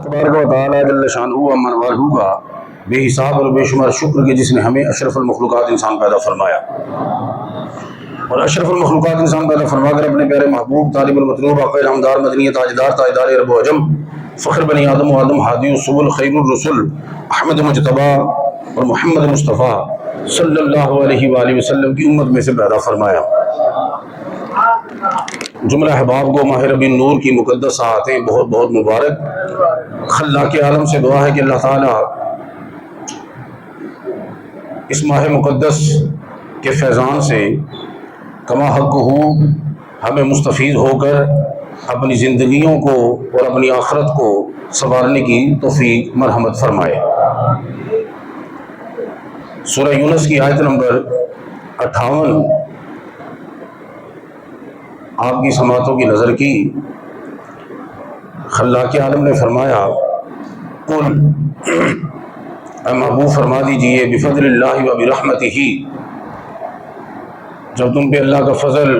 तबारक व तआला जल्ल शानुहु व मन वालहु का बेहिसाब और बेशुमार शुक्र के जिसने हमें अशरफुल मखलूकात इंसान पैदा फरमाया और अशरफुल मखलूकात इंसान पैदा फरमाकर अपने प्यारे महबूब तालिबुल मतलूब आक़ाए नामदार मदनी ताजदार ताजदार अरब व अजम फ़ख्र बनी आदम व आदम हादी सुबुल खैरुर रसूल अहमद मुजतबा और मोहम्मद मुस्तफ़ा सल्लल्लाहु अलैहि वसल्लम की उम्मत में से पैदा फरमाया। जुमला अहबाब को माह रबीउन नूर की मुक़द्दस आतें बहुत बहुत मुबारक। खल्लाक़ आलम से दुआ है कि अल्लाह ताला इस माह मुक़द्दस के फैज़ान से कमा हक़्क़ुहु हमें मुस्तफ़ीद होकर अपनी ज़िंदगियों को और अपनी आखिरत को संवारने की तौफ़ीक मरहमत फरमाए। सूरह यूनुस की आयत नंबर 58 आपकी समातों की नज़र की। खल्लाक़ आलम ने फरमाया, कुल महबूब फरमा दीजिए, बिफ़ज़लिल्लाहि व बिरहमतिही, जब तुम पे अल्लाह का फजल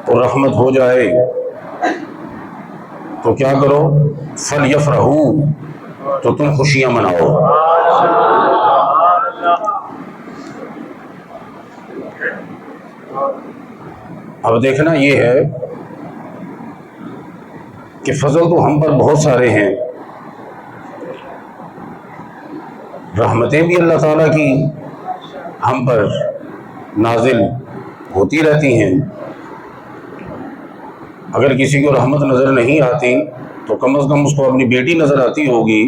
और रहमत हो जाए तो क्या करो, फल यफ़रहू, तो तुम खुशियाँ मनाओ। अब देखना ये है कि फजल तो हम पर बहुत सारे हैं, रहमतें भी अल्लाह ताला की हम पर नाजिल होती रहती हैं। अगर किसी को रहमत नज़र नहीं आती तो कम अज़ कम उसको अपनी बेटी नज़र आती होगी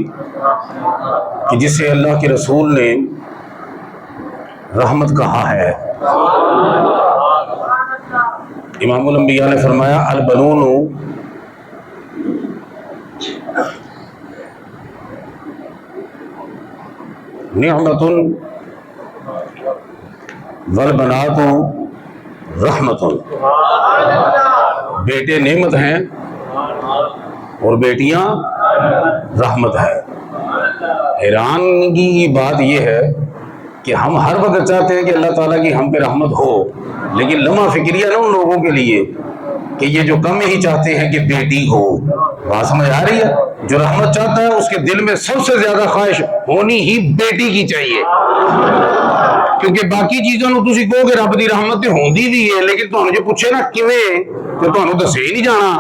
कि जिससे अल्लाह के रसूल ने रहमत कहा है। इमामुल अंबिया ने फरमाया, अल बनूनु निअमतुन वल बनातु रहमतुन, बेटे नेमत हैं और बेटियां रहमत है। हैरानगी की बात यह है कि हम हर वक्त चाहते हैं कि अल्लाह ताला की हम पे रहमत हो, लेकिन लम्हा फिक्रिया ना उन लोगों के लिए कि ये जो कम ही चाहते हैं कि बेटी हो। बात समझ आ रही है? जो रहमत चाहता है उसके दिल में सबसे ज्यादा ख्वाहिश होनी ही बेटी की चाहिए, क्योंकि बाकी चीज़ों को तुम कहो कि रब की रहमत तो होंदी भी है, लेकिन तुहानू जो पूछे ना किवें तो तुहानू दसे ही नहीं जाना।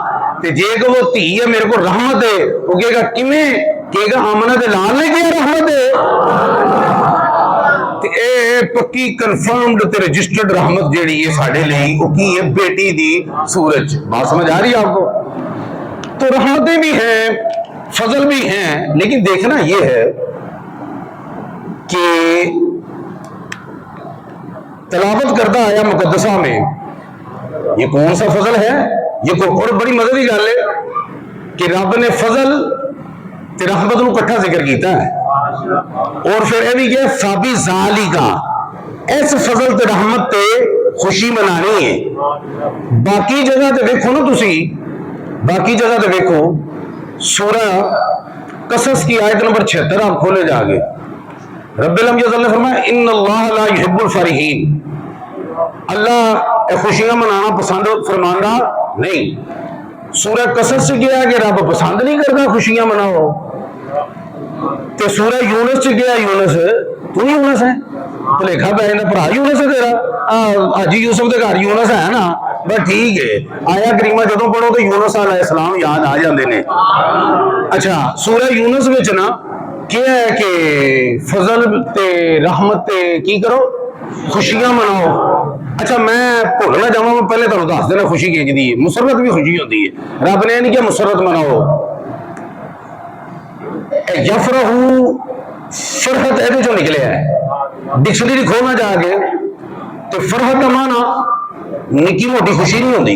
ते जे कि वो धी है मेरे को रहमत है, वो कहेगा किवें, कहेगा आमना दे लाल ने किया रहमत है। पक्की कन्फर्म्ड ते रजिस्टर्ड रहमत जेड़ी है साडे लई वो की है, बेटी दी सूरज। बात समझ आ रही है आपको? तो रहमतें भी हैं, फजल भी हैं, लेकिन देखना यह है कि तलावत करता आया मुकद्दसा में ये कौन सा फजल है, ये और बड़ी मदद की गल है कि रब ने फजल ते रहमत नूं इकट्ठा जिक्र किया है और फिर यह भी क्या, फाबी जाली का, इस फजल ते रहमत ते खुशी मनानी है। बाकी जगह ते देखो ना तुसी, बाकी जगह ते देखो, सूरह कसस की आयत नंबर 76 आप खोले जाके, रब्बुल अज़्ज़ल ने फरमाया, इन्नल्लाह ला युहिब्बुल फरीहीन, अल्लाह खुशियां मनाना पसंद फरमाना नहीं। सूरह कसस से गया कि रब पसंद नहीं करता खुशियां मनाओ, तो सूरह यूनुस से गया, यूनुस तू यूनुस है, भुलेखा पै जाता, भरा यूनुस है तेरा, हाजी यूसुफ के घर यूनुस है ना, बस ठीक है। आया करीमा जो पढ़ो तो यूनुस अलैहिस्सलाम याद आ जाते हैं। अच्छा, सूरह यूनुस विच ना क्या है कि फजल ते रहमत ते की करो, खुशियां मनाओ। अच्छा, मैं भुल ना जावा, मैं पहले तुहानू दस देना खुशी की है, मुसरत भी खुशी होती है। रब ने नहीं क्या मुसरत मनाओ, यफरहू फरहत ए जो निकले है, डिक्शनरी खोलना जाके तो फरहत का माना निकी मोटी खुशी नहीं होती,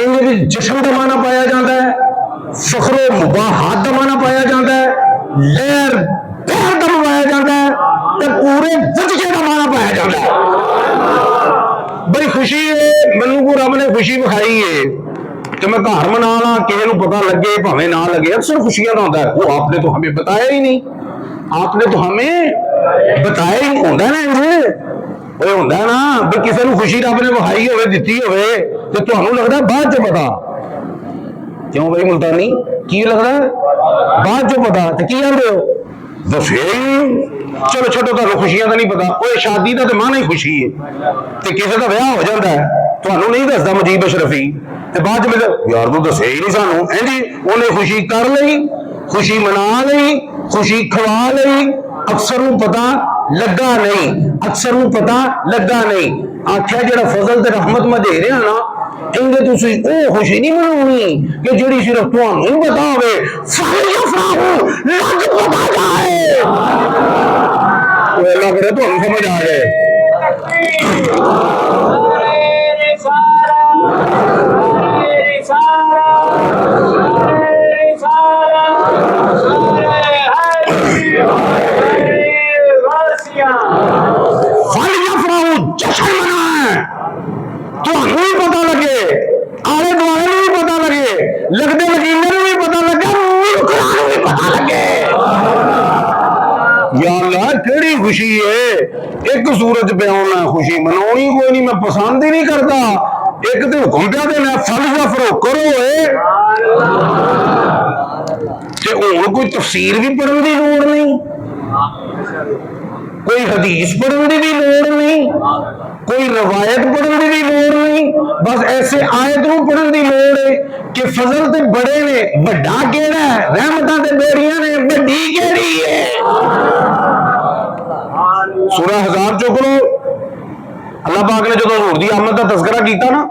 इन्हें भी जश्न का माना पाया जाता है, फखरो मुबाहात का माना पाया जाता है, लहर प्यार का पाया जाता है, तो पूरे वजके का माना पाया जाता है। बड़ी खुशी है, मैनू को रब ने खुशी विखाई है तो मैं घर मना ला, किसी को पता लगे भावें ना लगे, अक्सर खुशियां का होता है। वो आपने तो हमें बताया ही नहीं, आपने तो हमें बताया ही नहीं। होता है ना इसे, होता है ना भी किसी को खुशी रब ने विखाई हो दी हो तो तुहानू लगता बाद च पता। क्यों भाई मुल्तानी? की लगता है बाद चो पता तो की आते हो दसे चलो छोटो तुहानू खुशियां तो नहीं पता वो शादी का तो मन ही खुशी है तो किसी का विआह हो जाता है तुहानू नहीं दसदा मुजीब अशरफी ते बाद में यार तू दसे ही नहीं सानू है जी उन्हें खुशी कर ली खुशी मना ली खुशी खवा ली अक्सर नू पता लगा नहीं अक्सर नू पता लगा नहीं आख्या जेड़ा फजल ते रहमत मैं दे रहा ना इनके तुसी ओ खुशी नहीं मनानी कि जेड़ी सिर्फ तुहानू ही पता होवे लग पता जाए तो अल्लाह करे तुहानू समझ आ जाए जश्न मनाए तुहानू भी पता लगे आले दुआले भी पता लगे लगते लकीनों भी पता लगे मुल्कां भी पता लगे या अल्लाह केड़ी खुशी है एक सूरज पे आना खुशी मनानी कोई नहीं मैं पसंद ही नहीं करता एक तो हुक्म पे देना फलसफा करो ते हुण कोई तफसीर भी पढ़ने की लोड़ नहीं कोई हदीस पढ़ने की लोड़ नहीं कोई रवायत पढ़ने की लोड़ नहीं बस ऐसे आयत नूं पढ़ने की लोड़ है कि फजल ते बड़े ने बड़ा केड़ा है रहमतां ते बेड़ियां ने बड़ी केड़ी है सूरह हज़ाब चुक लो अल्लाह पाक ने जो हुजूर दी आमद का तज़किरा कीता ना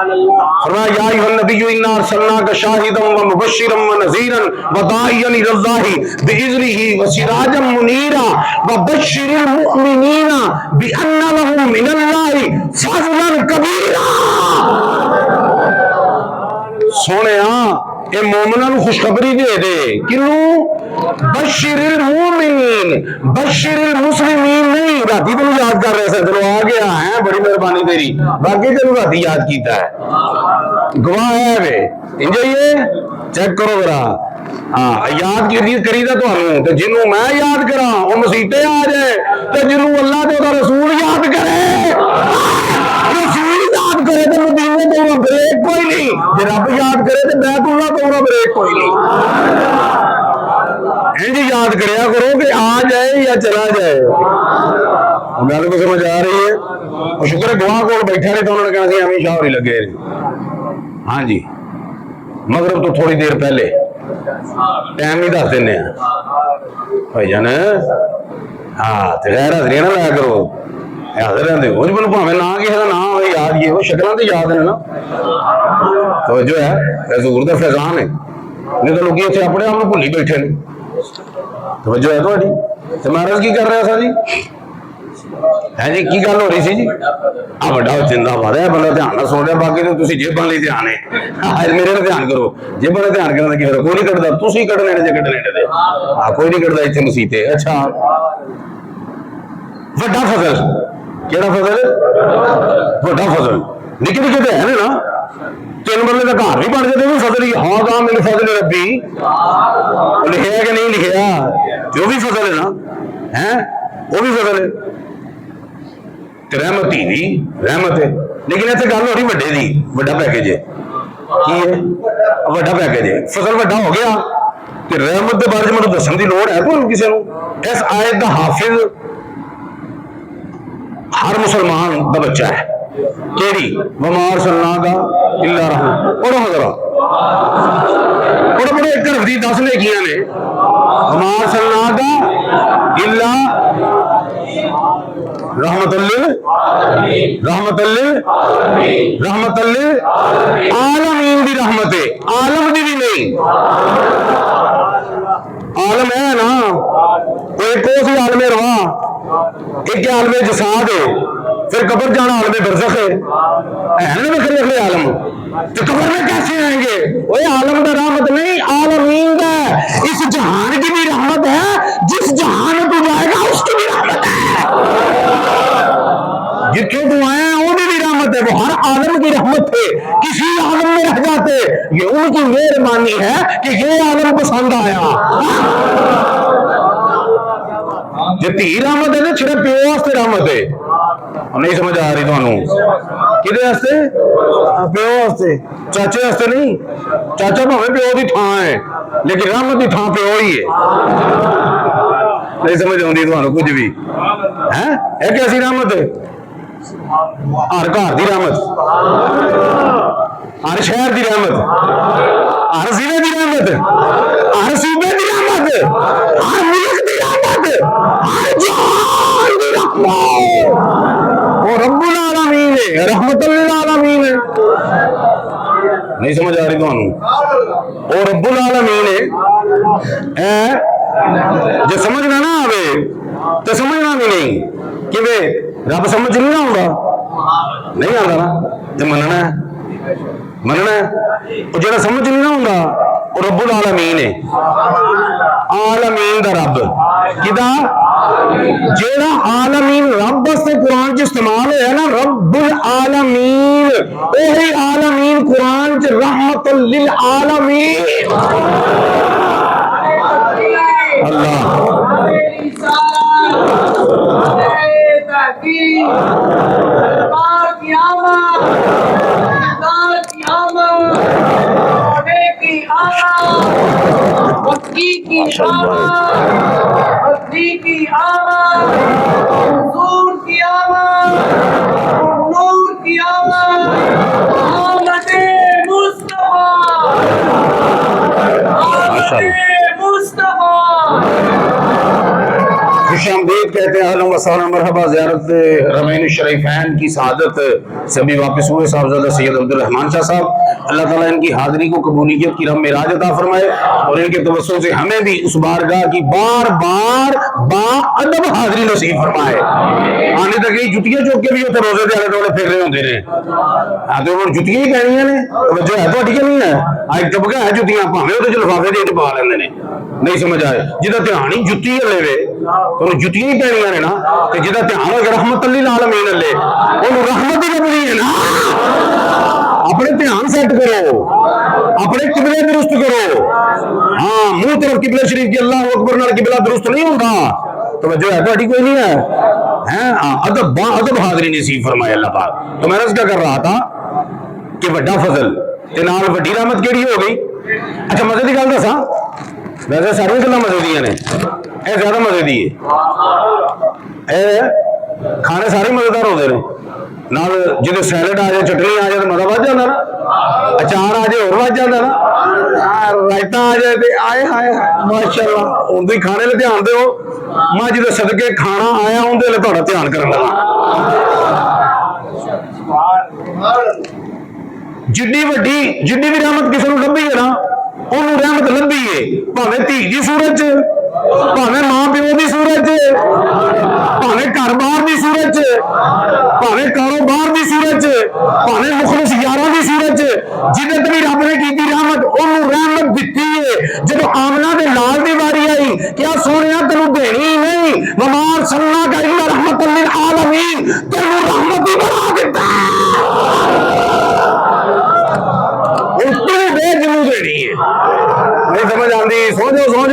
फरमाया या अय्युहन नबिय्यु इन्ना अर्सलनाका शाहिदन व मुबश्शिरन व नज़ीरन व दाइयन इलल्लाहि बिइज़निहि व सिराजन मुनीरा व बश्शिरिल मुमिनीना बिअन्ना लहुम मिनल्लाहि फज़लन कबीरा सोनिया ये मोमिना नूं खुशखबरी दे दे किनू बश्शिरिल मुमिनीन बश्शिरिल मुस्लिमीन नहीं राती तेनू याद कर रहे थे चलो आ गया है बड़ी मेहरबानी तेरी बाकी तेनू राती याद कीता है गवाह है वे इंजो ये चेक करो जरा हाँ याद करीदा तुहानू ते जिन्नू मैं याद करा वो मसीते आ जाए ते जिन्नू अल्लाह ते ओहदा रसूल याद करे रसूल याद करे तो मदीने तो ब्रेक कोई नहीं जे रब याद करे तो बैतुल्लाह तो ब्रेक कोई नहीं इंज याद करया करो कि आ जाए या चला जाए गल को समझ आ रही है और शुक्र है गवाह को बैठा नहीं तो उन्होंने कहना सी हमें शाह लगे हाँ जी मगरब तो थोड़ी देर पहले टाइम ही दस देने भाई जान हाँ तो गैर हाजरी ना लाया करो हाजिर रहते हो मैंने भावे ना किसी का नाम हो याद ये हो शक्ल तो याद है ना तो जो है हजूर का फैजान है नहीं तो लोग इतने अपने आप भुली बैठे ने तो जो है थोड़ी तो महाराज की कर रहा था जी है जी की गल हो रही सी जी आ बड़ा जिंदाबाद है बंदा ध्यान ना सुन रहा बाकी तो तुम जेबां लई ध्यान है मेरे ने ध्यान करो जेबां ने ध्यान करना की कोई नहीं कटदा तुसीं कटने ने जे कटने ने हां कोई नहीं कटदा इत्थे मसीते अच्छा वड्डा फजल केड़ा फजल वड्डा फजल निक्के निक्के तो है ना तीन बंदे का घर भी बन जाते फजल ही हाँ कहा मेरे फजल रब्बी लिखा कि नहीं लिखा जो भी फजल है ना है वो भी फजल है रहमत ही रहमत है लेकिन इतने गल हो रही वड्डे दी वड्डा पैकेज है की है वड्डा पैकेज है फसल वड्डा हो गया तो रहमत के बारे में मैं दसन की लोड़ है तो किसी को इस आयत का हाफिज हर मुसलमान का बच्चा है केड़ी वमार सल्ला का इल्ला रहमत पढ़ो जरा पढ़ो एक तरफ दी 10 नेकियां ने वमार सल्ला का इल्ला रहमतुल्लिल आलमीन दी रहमत है आलम दी भी नहीं आलम है ना एक सी आलमे रवा एक आलमे जसाद है फिर कब्र जाना आलमे बरज़ख है ना बखरे बखरे आलम तो कब्र में कैसे आएंगे वो आलम का रहमत नहीं आलमीन का इस जहान की भी रहमत है जिस जहान में तू जाएगा उसकी भी रहमत है जितने तू आए वो भी रहमत है वो हर आलम की रहमत है किसी आलम में रह जाते ये उनकी मेहरबानी है कि ये आलम पसंद आया जो धी रहमत है ना सिर्फ प्यो वास्ते रहमत है नहीं समझ आ रही थानू किदे वास्ते प्यो वास्ते चाचे वास्ते नहीं चाचा भावे प्यो की थां है लेकिन रहमत की थां प्यो ही है नहीं समझ आती थानू कुछ भी है कैसी रहमत है हर घर की रहमत हर शहर की रहमत हर जिले की रहमत हर सूबे की रहमत हर मुल्क की रहमत हर जहान की रहमत वो रब्बुल आलमीन है रहमतुल लिल आलमीन है नहीं समझ आ रही थानू वो रब्बुल आलमीन है जो समझना ना आवे तो समझना भी नहीं कि वे रब समझ नहीं आऊंगा नहीं आता ना तो मनना है जो समझ नहीं आऊंगा वो रब्बुल आलमीन है आलमीन दा रब किदा जेड़ा आलमीन रब वास्ते कुरान च इस्तेमाल होया ना रब्बुल आलमीन वही आलमीन कुरान च रहमतुल लिल आलमीन अल्लाह खुशामदीद कहते हैं अहलन व सहलन मरहबा ज़ियारत रमैन शरीफैन की सआदत सभी वापस हुए साहबजादा सैयद अब्दुल रहमान शाह साहब अल्लाह ताला इनकी हाज़िरी को कबूलियत की रब मेराज अता फरमाए और इनके तवस्सुल से हमें भी उस बारगाह की बार बार बाअदब हाज़िरी नसीब फरमाए आने तक ये जुतियां चुक के भी उत्थे रोजे दे आले दुआले फिर रहे होंदे ने हां तो हुण जुतियां ही पैणियां ने वजह है तुहाडी कि नहीं है आ एक तबका है जुतियां भावें ओहदे च लिफाफे दे पा लैंदे ने नहीं समझ आए जिहदा ध्यान ही जुत्ती लेवे तो जुतियां ही पैणियां ने ना ते जिहदा ध्यान हो रहमतुल लिल आलमीन ले ओनू रहमत ही लभनी है ना अपने ध्यान सेट करो अपने किबले दुरुस्त करो हाँ मुंह तरफ किबले शरीफ की अल्लाह अकबर नाल किबला दुरुस्त नहीं होगा तो वजह है कोई नहीं है अदब बाअदब हाज़िरी नसीब फरमाए अल्लाह पाक तो मैं अर्ज़ कर रहा था कि वड्डा फजल ते नाल वड्डी रहमत केड़ी हो गई अच्छा मजे की गल दसा वैसे सारी गल्लां मजे दियां ने ए ज्यादा मजे दी है खाने सारे मजेदार होते हैं नाल जो सैलड आ जाए चटनी आ जाए तो मजा बढ़ जाता ना अचार आ जाए और बढ़ जाता ना रायता आ जाए तो आए हाय माशाअल्लाह उन्हें खाने ले ध्यान दो मैं जो सदके खाना आया उन्हें थोड़ा ध्यान कर लगा जिड्डी भी रहमत किसी को लभी है ना उन्होंने रहमत लभी है भावें धी की सूरत भावें मां प्यो की सूरत भावें घर बार की सूरत भावें कारोबार की सूरत भावें मुखलिस यारां की सूरत जिन्हें भी रब ने की रहमत उन्होंने रहमत दी है जब आमना के लाल की वारी आई क्या सोने तेन देनी ही नहीं ममार सन्ना का इल्ला रहमतुल लिल आलमीन तेन रहमत ही बना दिता देनी है नहीं समझ आती सो जाओ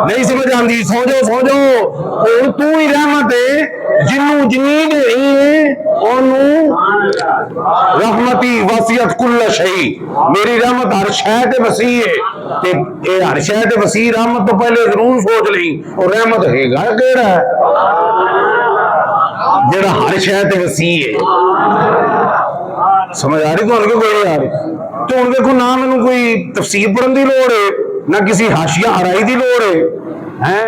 नहीं समझ आती सो जाओ और तू ही रहमत है जिन्नू जिनी देनी है ओनू रहमती वसीयत कुल्ल शै मेरी रहमत हर शय ते वसी है ते ए हर शय ते वसी रहमत तो पहले जरूर सोच ली और रहमत हैगा केड़ा है जेड़ा हर शय ते वसी है समझ आ रही तो कोई नहीं आ रही तो हम देखो ना मैंने कोई तफसीर पढ़ने की लोड़ है ना किसी हाशिया हराई की लोड़ है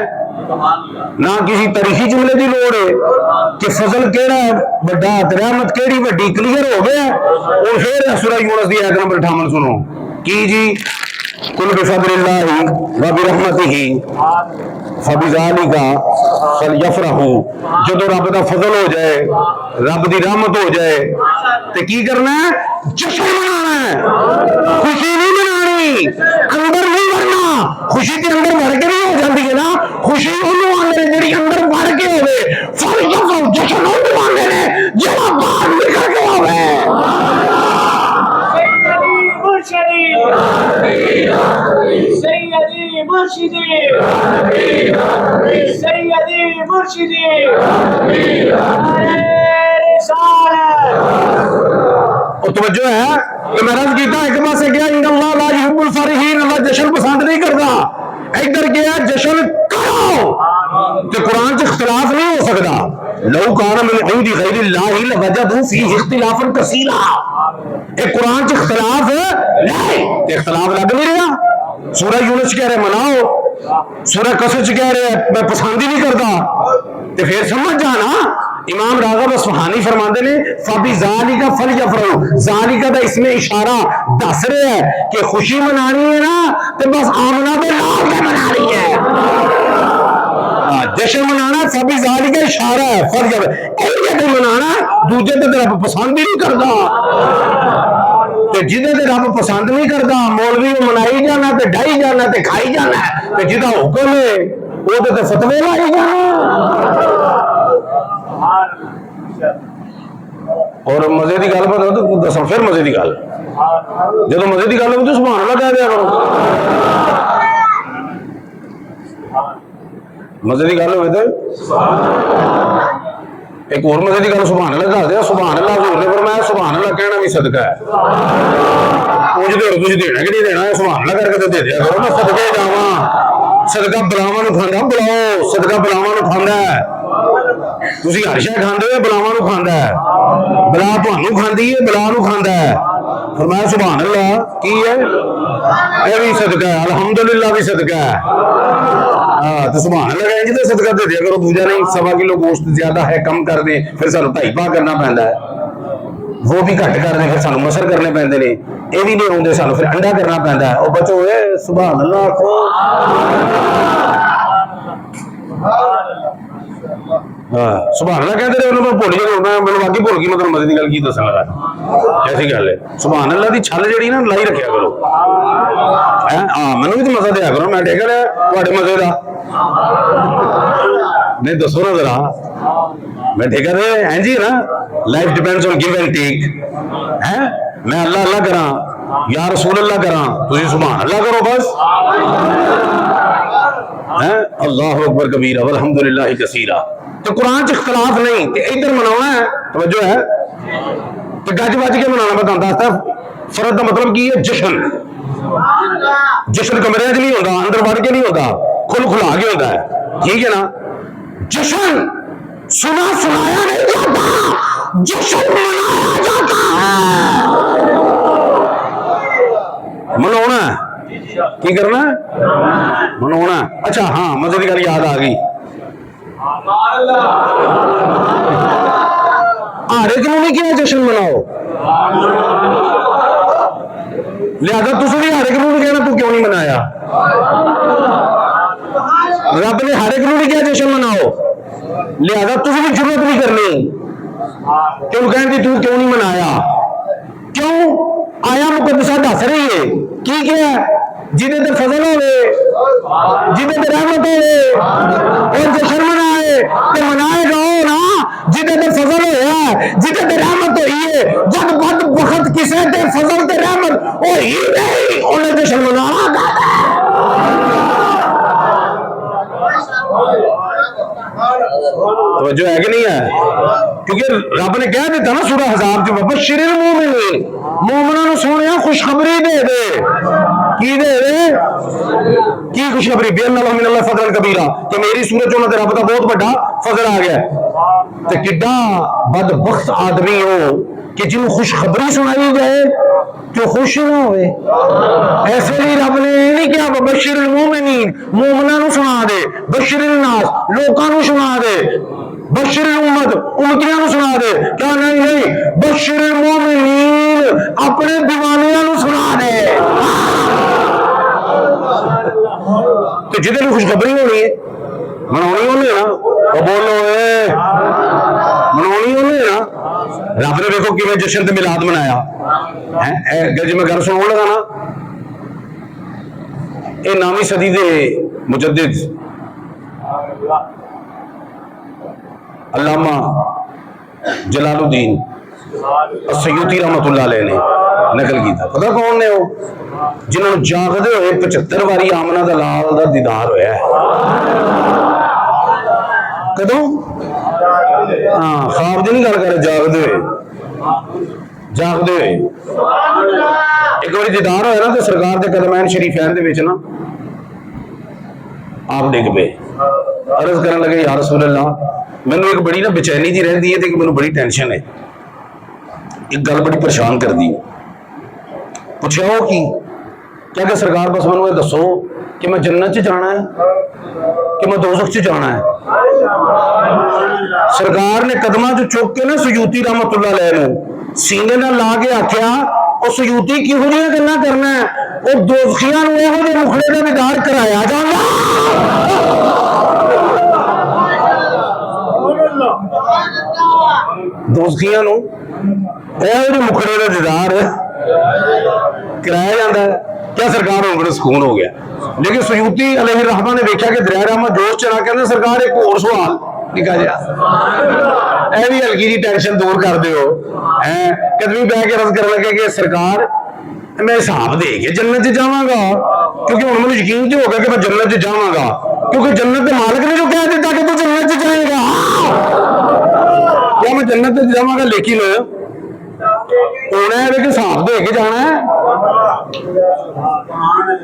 ना किसी तारीखी जुमले की लोड़ है कि फजल केड़ा बड़ा रहमत केड़ी वड्डी क्लियर हो गया और फिर सूरह यूनुस की आयत नंबर 58 सुनो की जी कुल बिफज़लिल्लाहि व बिरहमतिही फबिज़ालिका फलयफ़रहू जदों रब दा फजल हो जाए रब दी रहमत हो जाए तो की करना है जश्न मनाना है खुशी नहीं मनानी अंदर नहीं भरना खुशी के अंदर भर के नहीं हो जाती है ना खुशी उन्होंने आंदे जेडी अंदर भर के होवे फलयफ़रहू जश्न उन्होंने आंदे ने जेड़ा बाहर निकल के होवे सैयदी मुर्शिदी सैयदी मुर्शिदी तवज्जो है कि मैं रज किया एक पासे गया इन्नल्लाह ला युहिब्बुल फरीहीन, अल्लाह जश्न पसंद नहीं करता। इधर गया जश्न करो तो कुरान च इख्तिलाफ नहीं हो सकता। लौ कान मिन इंदी गैरिल्लाहि लवजदू फीहि इख्तिलाफन कसीरा, एक कुरान च इख्तिलाफ नहीं, इख्तिलाफ लग नहीं रहा। सूरह यूनुस कह रहे मनाओ, सूरह कसस कह रहे मैं पसंद ही नहीं करता, तो फिर समझ जाना। इमाम राग़ब अस्फ़हानी फरमाते ने फबी ज़ालिका फलयफ़रहू, ज़ालिका दा इसमें इशारा दस रहे है कि खुशी मनानी है ना तो बस आमना दे नाल के मनानी है, जश्न मनाना फबी ज़ालिका इशारा है, फलयफ़रहू मनाना दूजे ते रब पसंद ही नहीं करता, तो जिदे ते रब पसंद नहीं करता मौलवी मनाई जाना ते ढाई जाना ते खाई जाना, तो जिदा हुक्म है वो ते फतवे लाई जाना। और मजे की गल पता तो दसा फिर मजे की गल, जो मजे की गल तो सुभान अल्लाह कह दिया करो, मजे की गल हो तो एक और मजे की गल सुभान अल्लाह कह दिया। सुभान अल्लाह हजूर ने फरमाया सुभान अल्लाह कहना भी सदका है, कुछ देना कि नहीं देना है, सुभान अल्लाह करके तो दे दिया करो। मैं सदके जावा, सदका बलावां नूं खांदा, बुलाओ सदका बलावां नूं खांदा है। तुसीं हर शै खांदे हो, बलावां नूं खांदा है, बला तुहानूं खांदी है, बला नूं खांदा है। फरमाया सुभान अल्लाह की है, यह भी सदका है, अल्हम्दुलिल्लाह भी सदका है। तो सुभान अल्लाह कहेंगे तो सदका दे दिया करो, दूजा नहीं। 1.25 किलो गोश्त ज्यादा है कम कर दे फिर सानू 2.5 करना पैंदा है, वो भी घट कर दे फिर सानू मसर करने पैंदे ने, ये भी नहीं आउंदे सानू फिर अंडा करना पैंदा है। ओ बच्चो ए सुभान अल्लाह आखो, सुभान अल्लाह कहते रहे मैं भुल गया, मैं बाकी भुल गई, मतलब मजे की गल की दसन लगा। ऐसी गल है सुभान अल्लाह की छल जी ना लाई रखा करो, हाँ मैनू भी तो मजा दिया करो, मैं टेक लिया मजे का नहीं दसो ना जरा, मैं ठेका दे हैं जी ना, life depends on give and take है। मैं अल्लाह अल्लाह करा या रसूल अल्लाह करा, तुझे सुभान अल्लाह करो बस है। अल्लाह अकबर कबीरा वल्हम्दुलिल्लाह कसीरा। तो कुरान च इख्तिलाफ नहीं, इधर मनाना है तवज्जो है, तो गज बज के मनाना मैं तुहानू दसदा। फर्द का मतलब की है जश्न, जश्न कमरे च नहीं होता, अंदर बढ़ के नहीं होता, खुल खुला के होता है, ठीक है ना। जश्न सुना सुनाया नहीं जाता, जश्न मनाया जाता है। मनाना की करना है, मनाना। अच्छा हाँ मजे की गल याद आ गई, हर एक नहीं किया जश्न मनाओ, लिहाजा तुम भी हर एक नहीं कहना तू क्यों नहीं मनाया। रब ने हर एक नहीं किया जश्न मनाओ, लिहाजा तुम भी जरूरत नहीं करनी क्यों कहने की तू क्यों नहीं मनाया। क्यों आया मुकद्दसा दस रही है की क्या, जिदे ते फजल होवे, जिदे ते रहमत होवे और जश्न मनाए ते मनाएगा हो ना, जिदे ते फजल होया, जिदे ते रहमत होई है। जब बद बखत किसे ते फजल ते रहमत होई नहीं उन्हें जश्न मनाना तवज्जो है कि नहीं है, क्योंकि रब ने कह दिता ना सूरह हज़ाब च बशिरिल मोमिनीन, मोमिनां नूं सोहणिया खुशखबरी दे दे, की दे दे की खुशखबरी, बिअन्ना लहुम मिनल्लाहि फज़लन कबीरा, कि मेरी सूरत उन्हां ते रब दा बहुत बड़ा फजल आ गया। ते किड्डा बदबख्त आदमी हो कि जिन्हों खुशखबरी सुनाई जाए जो खुश ना होवे। ऐसे ही रब ने नहीं किया बशिरिल मोमिनीन, मोमिनां नूं सुना दे, बशिरिल नास लोकां नूं सुना दे, बशिरिल उम्मत उम्मतियां नूं सुना दे, क्या नहीं नहीं बशिरिल मोमिनीन अपने दीवानियां नूं सुना दे। तो जिदे नूं खुशखबरी होनी है मनाउणी होनी ना, वो बोलो मनाउणी होनी ना। रब ने देखो किवें जश्न ते मिलाद मनाया है। जी मैं गल सुनाउण लगा ना, ये 9वीं सदी दे मुजद्दिद अल्लामा जलालुद्दीन अस्सयूती रहमतुल्लाह अलैह ने नकल किया। पता कौन ने वो, जिन्होंने जागदे हुए 75 बारी आमना दा लाल दा दीदार होया है। कदों हाँ ख्वाब की नहीं गल कर, जागते हुए, जागते हुए। एक बार दीदार होया ना तो सरकार के कदमैन शरीफैन दे विच ना आप डिग पे, अर्ज करन लगे या रसूल अल्लाह, मैनू एक बड़ी ना बेचैनी जी रहिंदी है ते मैनू बड़ी टेंशन है, एक गल बड़ी परेशान कर दी। पूछा वो की? क्या कि सरकार बस मैनू ये दसो कि मैं जन्नत च जाना है कि मैं दोज़ख च जाना है। सरकार ने कदमां च चुक के ना सयूती रहमतुल्लाह अलैह नूं सीने नाल ला के आख्या, और सयूती किहो जिहियां गल्लां करना है, और दोज़खियां नूं इहो जिहे मुखड़े दा दीदार कराया जांदा, दोज़खियां नूं इहो जिहे मुखड़े दा दीदार कराया जाता है। क्या सरकार होने सुकून हो गया। लेकिन सयूती अलैहि रहमा ने देखा कि दरिया रहमत जोश चला, कहते सरकार एक और सवाल निका जा, यह भी हल्की जी टेंशन दूर कर दो। कदमी बह के अर्ज कर लगे कि सरकार मैं हिसाब दे के जन्नत जावांगा, क्योंकि हुण मैनूं यकीन जो होगा कि मैं जन्नत जावांगा, क्योंकि जन्नत के मालिक ने जो कह दिता कि तू जन्नत जाएगा, क्या मैं जन्नत जावांगा। लेकिन उन्हें हिसाब दे के जाना है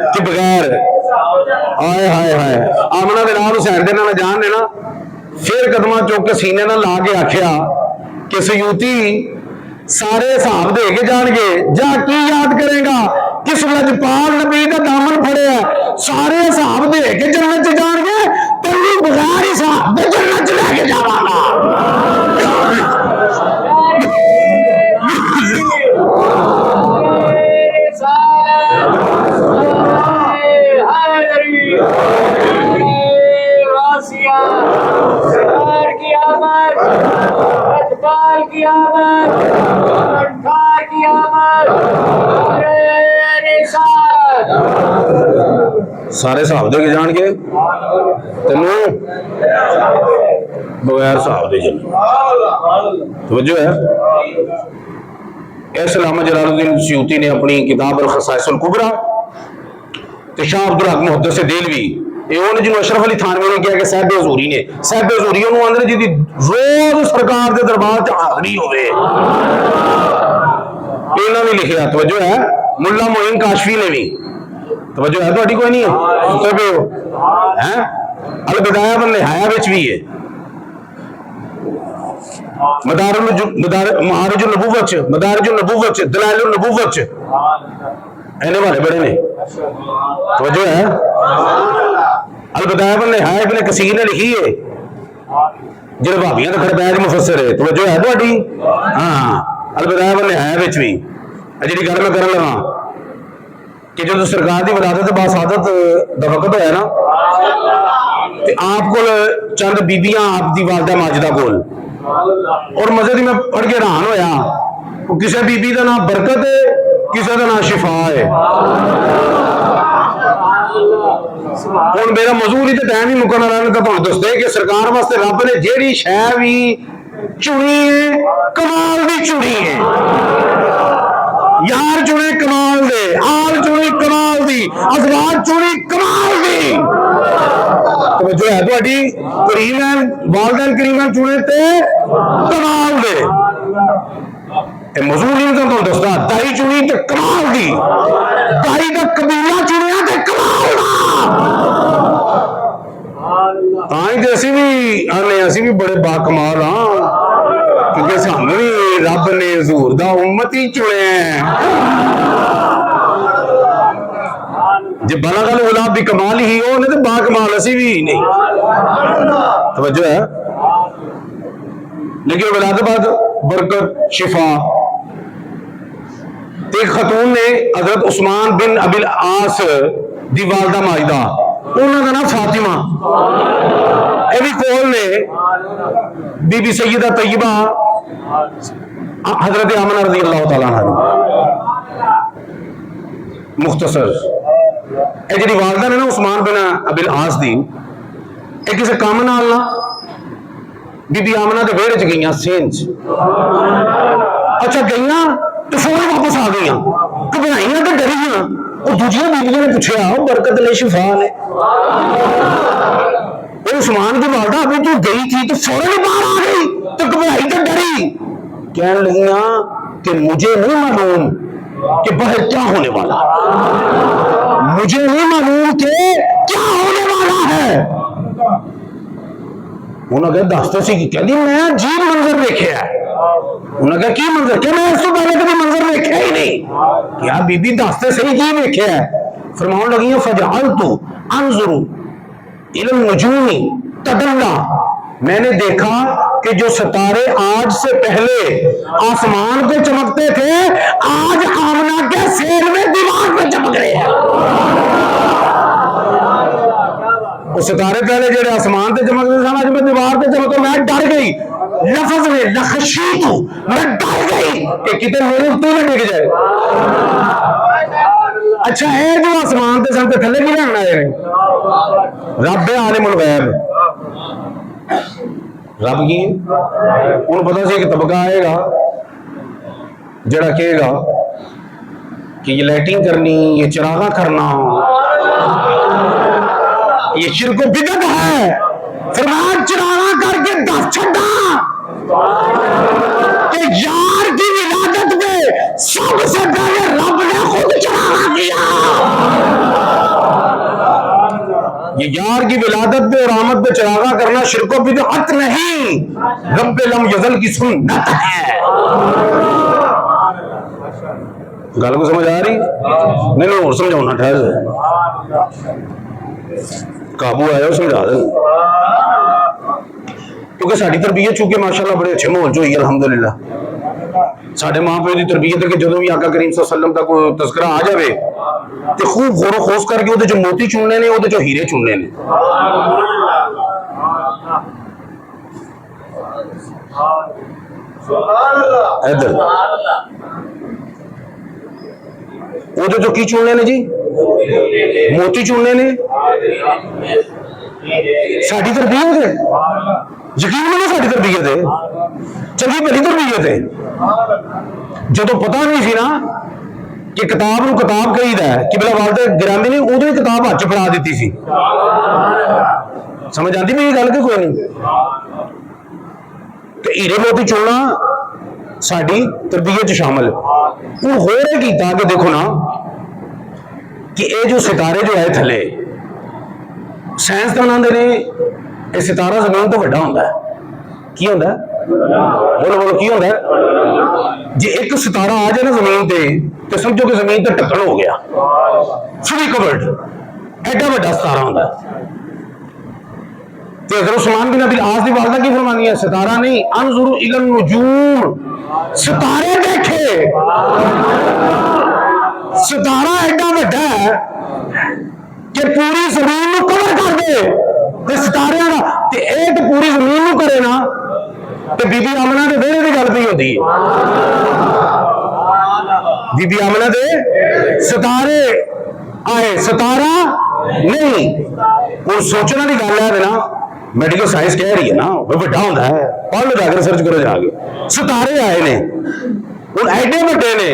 कि बगैर हाय हाय हाय आमना दे नाल हुसैन दे नाल जान देना। फिर कदमां चुक के सीने नाल ला के आख्या कि सयूती सारे हिसाब दे के जाणगे, जा की याद करेगा, किस लजपाल नबी का दामन फड़िया, सारे हिसाब दे के जन्नत च जाणगे, तैनूं बगैर हिसाब दे जन्नत च लेके जावांगा। सारे हिसाब दे के जान के तेनों बगैर हिसाब दे तवज्जो है। इस अल्लामा जलालुद्दीन सयूती ने अपनी किताब अल खसाइस अल कुबरा ते शाह अब्दुल हक मुहद्दिस देलवी ने जिन्होंने अशरफ अली थानवी ने किया कि साहिब हजूरी ने, साहिब हजूरी आंदे जिहदी रोज सरकार के दरबार च हाजरी होवे, इन्हां भी लिखिया। तवज्जो है। मुल्ला मोइन काशफी ने भी, तवज्जो है तुहाडी कोई नहीं है, सुते पे हो हैं, अल बिदाया वन निहाया विच भी है, मदारिजुन नबूवत च, मदारिजुन नबूवत च, दलाइलुन नबूवत च, इन्हें वाले बड़े ने। तवज्जो है। अल बिदाया वन निहाया इब्ने कसीर ने लिखी है, जिहड़े भाबियां दा खरबैज मुफस्सिर है। तवज्जो है तुहाडी? हाँ, अल बिदाया वन निहाया विच भी जिहड़ी गल मैं करन लगा कि जो सरकार की विलादत बासादत दा वक्त होया ना, ते आप कोल चंद बीबियां आप दी वालदा माजिदा कोल, और मजे दी मैं पढ़ के हैरान होया, किसी बीबी का नाम बरकत है, किसी का नाम शिफा है। हुण मेरा मजूर ही तो टाइम ही मुकन वाला ने तुहानूं दसदे कि सरकार वास्ते रब ने जिहड़ी शै भी चुनी है कमाल दी चुनी है, यार चुने कमाल दे, आल चुनी कमाल दी, अजवाज चुनी कमाल दी। तो जो है तुहाडी करीमैन वालदैन करीमैन चुने ते कमाल दे, मजूर नहीं तो दसदा दाई चुनी ते कमाल दी, दाई दा कबीला चुनिया ते कमाल दा। तां ते असीं भी आने, असीं भी बड़े बाकमाल हाँ, क्योंकि सानू भी रब ने हजूर दा उम्मत ही चुने। जे बलगल उला भी कमाल ही हो ने, तो बाकमाल असीं भी नहीं। तवज्जो है। लेकिन विलादत बाद बरकत शिफा एक खतून ने हजरत उस्मान बिन अबिल आस दी वालदा माजिदा, उन्होंने का नाम फातिमा, यह भी कोल ने बीबी सैयदा तैयबा हजरत आमना रज़ी अल्लाह तआला अन्हा मुख्तसर ये जी वालदा ने ना उस्मान बिन अबिल आस दी, किसी काम नाल ना बीबी आमना के वेड़े च गई सेंज, अच्छा गई तो फौरन वापस आ गई, घबराइया तो डरिया, और दूजिया बीबियां ने पूछा बरकत ले शिफा ने, उस्मान की वालदा अभी तू गई थी तो फौरन बाहर आ गई तो घबराई तो डरी, कहने लगियां कि मुझे नहीं मालूम कि बाहर क्या होने वाला, मुझे नहीं मालूम कि क्या होने वाला है। उन्होंने कहा दस तो सी, कहती मैं अजीब मंजर देखे है। उन्होंने कहा की मंजर, क्या मैं इसको पहले कभी मंजर देखा ही नहीं। क्या बीबी दस तो सही की देखे है। फरमाने लगी फजाल तू अनजुरू इल्म नजूमी तदल्ला, मैंने देखा कि जो सितारे आज से पहले आसमान पे चमकते थे आज आमना के सेल में दीवार पे चमक रहे हैं। वो सितारे पहले जो आसमान पे चमकते थे आज मैं दीवार पे चमकते, मैं डर गई। लफ्ज में लखशी तू, मैं डर गई कि कितने मेरे उत्ते ना डिग जाए। अच्छा है जो आसमान पे सब थले की लेना है, रब है आलिमुल गैब, रब की उन्हें पता सी कि तबका आएगा जड़ा कहेगा कि ये लाइटिंग करनी, ये चिरागा करना, ये शिर्क बिदअत है। फरमाया चिरागा करके दस छड़ा कि यार की विलादत में सबसे पहले रब ने खुद चिरागा किया। ये यार की विलादत पे और आमद पे चिरागा करना शिर्को बिदअत नहीं, रब्बे लम यज़ल की सुन्नत है। गल को समझ आ रही नहीं? और समझाओ ना, ठहर काबू आया समझा दे, क्योंकि साड़ी तरबीयत चूंकि माशाअल्लाह बड़े अच्छे माहौल च हुई अल्हम्दुलिल्लाह। साढ़े मां प्यो की तरबीयत है कि जो भी आका करीम सल्लल्लाहु अलैहि वसल्लम का कोई तज़किरा आ जाए तो खूब गौर खोस करके ਉਹਦੇ चो मोती चुनने ने, ਉਹਦੇ चो हीरे चुनने ने। इधर ਉਹਦੇ चो की चुनने ने जी? मोती चुनने ने। साड़ी तरबीयत है, यकीन नहीं साड़ी तरबीयत है, चंगी भली तरबीयत है। जो पता नहीं सी ना कि किताब नूं किताब कहीदा है कि बिला वालदे गिरांदी नहीं, उदों ही किताब हाथ च फड़ा दी सी। समझ आती मेरी गल कि कोई नहीं? तो हीरे मोती चुनना साड़ी तरबीयत शामिल। हुण होर इह कीता कि देखो ना कि ये जो सितारे जो है थले साइंसदान आंदे ने ये सितारा जमीन तो वड्डा होंदा है। की होंदा है? बोलो बोलो की होंदा है? जे एक सितारा आ जाए ना जमीन पे तो समझो कि जमीन तो ढक्कन हो गया, फुली कवर्ड, एडा वड्डा सितारा होंदा है। तो हज़रत उस्मान बिन अबी आस की वालदा की फरमानी है सितारा नहीं, अनजुरु इलन नुजूम, सितारे देखे। सितारा एडा वड्डा है कि पूरी जमीन को कवर कर दे। सितारे का एक पूरी जमीन को करे ना तो बीबी आमना के वेहरे की गल पई होती है। बीबी आमना दे सितारे आए, सितारा नहीं। और सोचने की गल है ना, मेडिकल साइंस कह रही है ना वड्डा होंदा है, पढ़ लो जाकर सर्च करो जाके। सितारे आए ने हुण एडे वड्डे ने,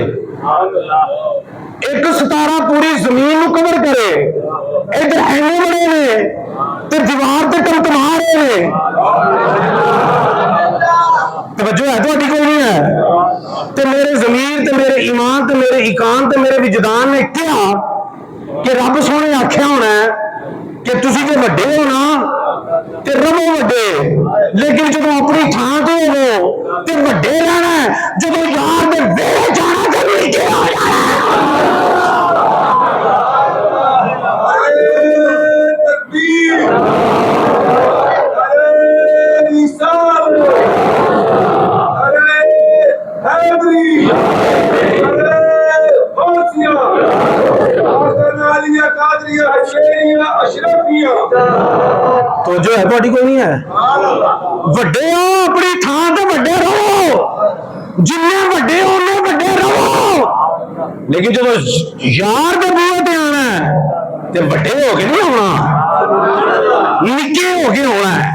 एक सितारा पूरी जमीन को कवर करे, इधर ऐने बड़े ने ते दीवार ते टमटमा रहे ने। तवज्जो है तुहाडी कोई नहीं है? ते मेरे ज़मीर ते मेरे ईमान ते मेरे इकान ते मेरे विजदान ने कहा कि रब सोने आख्या होना है कि तुसी जो वड्डे हो ना ते रवो वड्डे, लेकिन जो अपनी थां ते हो ते वड्डे रहना है। जो यार दे वेले जाना ते नीचे हो जाना। तो जो है थोड़ी कोई नहीं है? वड्डे हो अपनी थां ते वड्डे रहो, जिन्ने वड्डे हो उन्ने वड्डे रहो, लेकिन जो यार दे बूहे ते आना है ते वड्डे हो के नहीं होना, निक्के हो के होना है।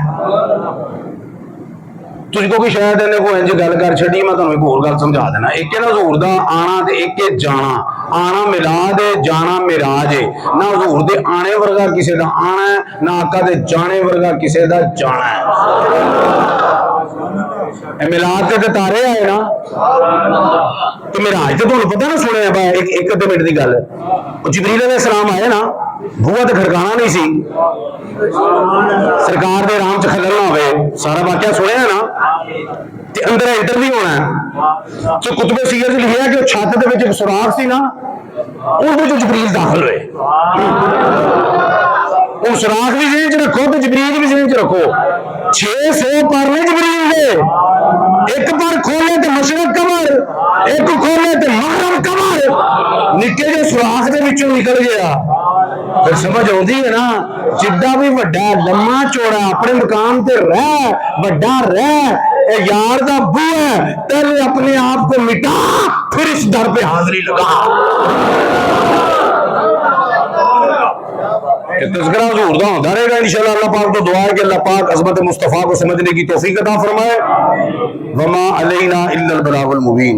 तुझको कि शायद इन्हें को इंज गल कर छड़ी, मैं तुहानूं एक होर गल समझा देना। एक है ना हजूर दा आना ते एक है जाना, आना मिलाद है, जाना मिराज है। ना हजूर दे आने वर्गा किसी का आना है, ना आका दे जाने वर्गा किसी का जाना है। मिलाद के तारे आए ना, तो मिराज तो तुहानू पता ना, सुने एक अद्धे मिनट की गल, जिबरील अलैहिस्सलाम आए ना, बूहा तो खड़काना नहीं सी, सरकार दे राम च खलल ना होवे, सारा वाकया सुनिया ना, ते अंदर एंटर भी होना है। तो कुतुबे सीरत च लिखिया कि छत दे विच एक सुराख सी ना, उहदे च जिबरील दाखल होए। वो सुराख भी जेब च रखो तो जिबरील भी जेब च रखो। 600 पर ने जिबरील दे, एक पर खोले तो मशरक कमर, एक खोले तो महरम कमर, निक्के जे सुराख दे विचों निकल गया। फिर समझ आती है ना, जिद्दा भी वड्डा लम्मा चौड़ा अपने मुकाम ते रह, वड्डा रह, यार दा बूहा, पहले अपने आप को मिटा, फिर इस दर पे हाजिरी लगा। तज़किरा हुज़ूर दा होंदा रहेगा इंशाअल्लाह। अल्लाह पाक तो दुआ है कि अल्लाह पाक अज़मत मुस्तफ़ा को समझने की तौफीक अता फरमाए। वमा अलैना इल्लल बलागुल मुबीन।